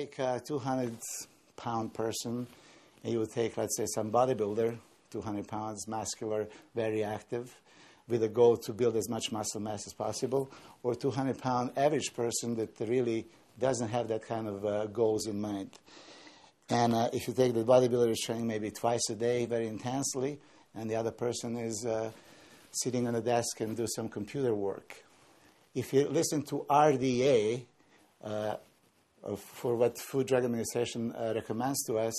take a 200-pound person, and you would take, let's say, some bodybuilder, 200 pounds, muscular, very active, with a goal to build as much muscle mass as possible, or 200-pound average person that really doesn't have that kind of goals in mind. And if you take the bodybuilder is training maybe twice a day very intensely, and the other person is sitting on a desk and do some computer work. If you listen to RDA, for what Food Drug Administration recommends to us,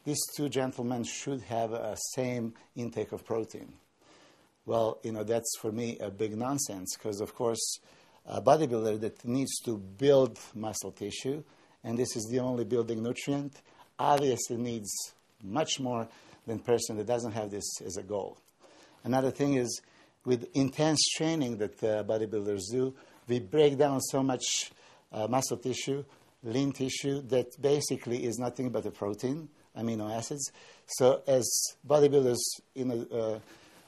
these two gentlemen should have a same intake of protein. Well, that's for me a big nonsense, because of course a bodybuilder that needs to build muscle tissue, and this is the only building nutrient, obviously needs much more than a person that doesn't have this as a goal. Another thing is, with intense training that bodybuilders do, we break down so much muscle tissue, lean tissue, that basically is nothing but a protein, amino acids. So as bodybuilders in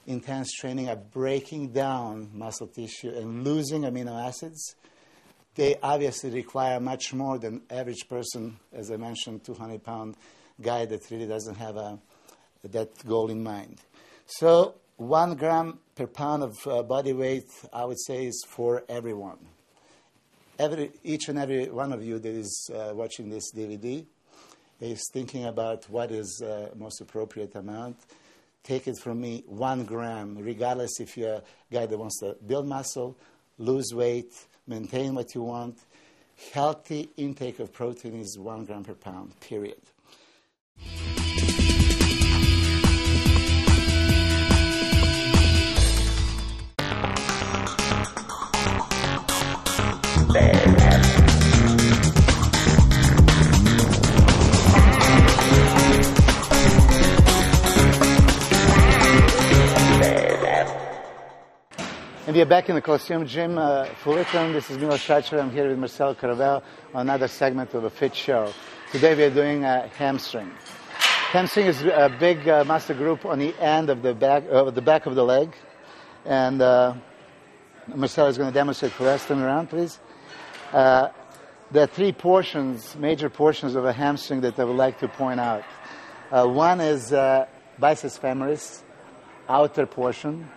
intense training are breaking down muscle tissue and losing amino acids, they obviously require much more than average person, as I mentioned, 200-pound guy that really doesn't have that goal in mind. So 1 gram per pound of body weight, I would say, is for everyone. Each and every one of you that is watching this DVD is thinking about what is the most appropriate amount. Take it from me, 1 gram, regardless if you're a guy that wants to build muscle, lose weight, maintain what you want. Healthy intake of protein is 1 gram per pound, period. And we are back in the Coliseum Gym, Fullerton. This is Milos Šačar. I'm here with Marcel Caravel on another segment of a fit show. Today we are doing hamstring. Hamstring is a big muscle group on the end of the back of the leg. And Marcel is going to demonstrate for us. Turn around, please. There are 3 portions, major portions of a hamstring that I would like to point out. One is biceps femoris, outer portion.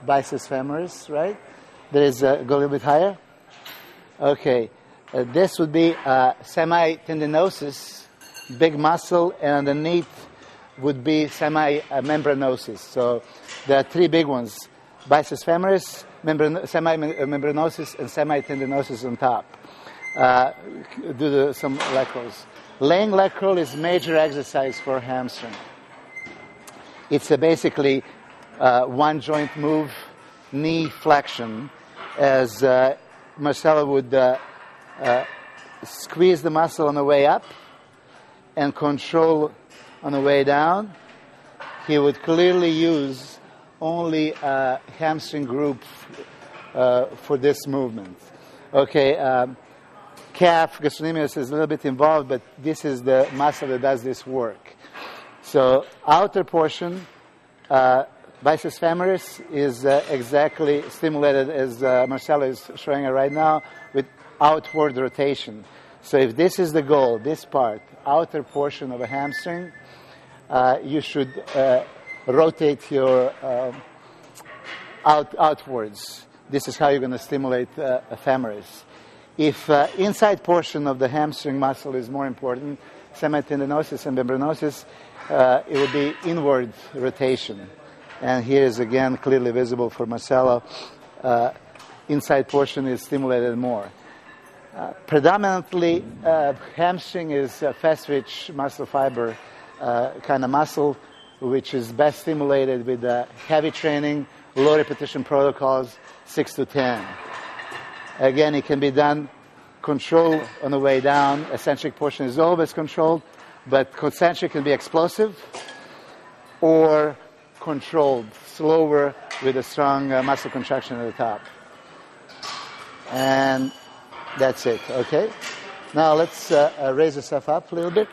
Biceps femoris, right? There is, go a little bit higher. Okay. This would be semi-tendinosus, big muscle, and underneath would be semi-membranosus. So there are 3 big ones: biceps femoris, semi-membranosus, and semi-tendinosus on top. Do some leg curls. Laying leg curl is major exercise for hamstring. It's basically one joint move, knee flexion, as Marcelo would squeeze the muscle on the way up and control on the way down. He would clearly use only a hamstring group for this movement. Okay, calf gastrocnemius is a little bit involved, but this is the muscle that does this work. So outer portion, biceps femoris is exactly stimulated as Marcelo is showing it right now with outward rotation. So if this is the goal, this part, outer portion of a hamstring, you should rotate your outwards. This is how you're going to stimulate a femoris. If inside portion of the hamstring muscle is more important, semitendinosus and membranosus, it would be inward rotation. And here is again clearly visible for Marcelo. Inside portion is stimulated more. Predominantly, hamstring is a fast-twitch muscle fiber kind of muscle, which is best stimulated with heavy training, low repetition protocols, 6 to 10. Again, it can be done controlled on the way down. Eccentric portion is always controlled, but concentric can be explosive or controlled, slower with a strong muscle contraction at the top. And that's it, okay? Now let's raise yourself up a little bit.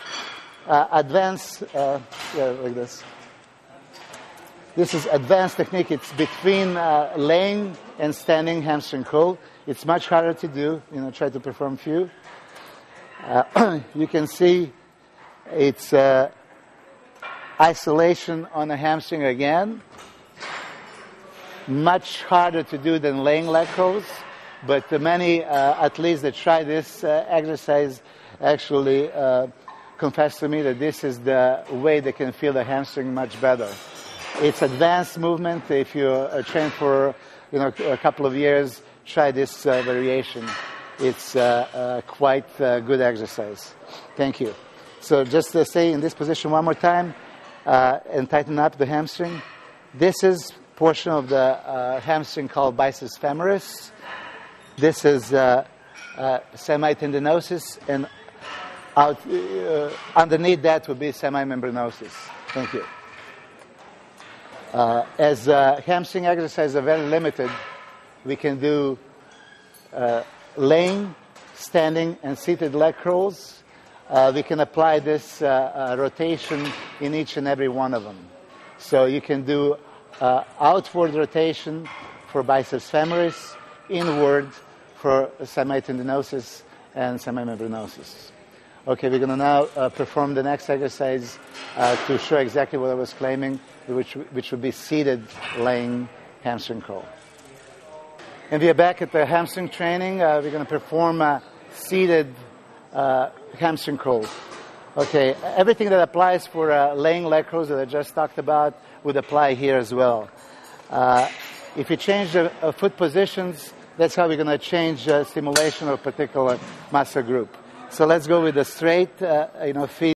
Advanced, like this. This is advanced technique. It's between laying and standing hamstring curl. It's much harder to do. Try to perform few. You can see it's isolation on the hamstring again. Much harder to do than laying leg curls, but the many athletes that try this exercise actually confess to me that this is the way they can feel the hamstring much better. It's advanced movement. If you train for a couple of years, try this variation. It's quite good exercise. Thank you. So just stay in this position one more time and tighten up the hamstring. This is portion of the hamstring called biceps femoris. This is semitendinosus, and underneath that would be semimembranosus. Thank you. As hamstring exercises are very limited, we can do laying, standing, and seated leg curls. We can apply this rotation in each and every one of them. So you can do outward rotation for biceps femoris, inward for semitendinosus and semimembranosus. Okay, we're going to now perform the next exercise to show exactly what I was claiming, which would be seated laying hamstring curl. And we are back at the hamstring training. We're going to perform seated hamstring curls. Okay, everything that applies for laying leg curls that I just talked about would apply here as well. If you change the foot positions, that's how we're going to change stimulation of a particular muscle group. So let's go with the straight, feet.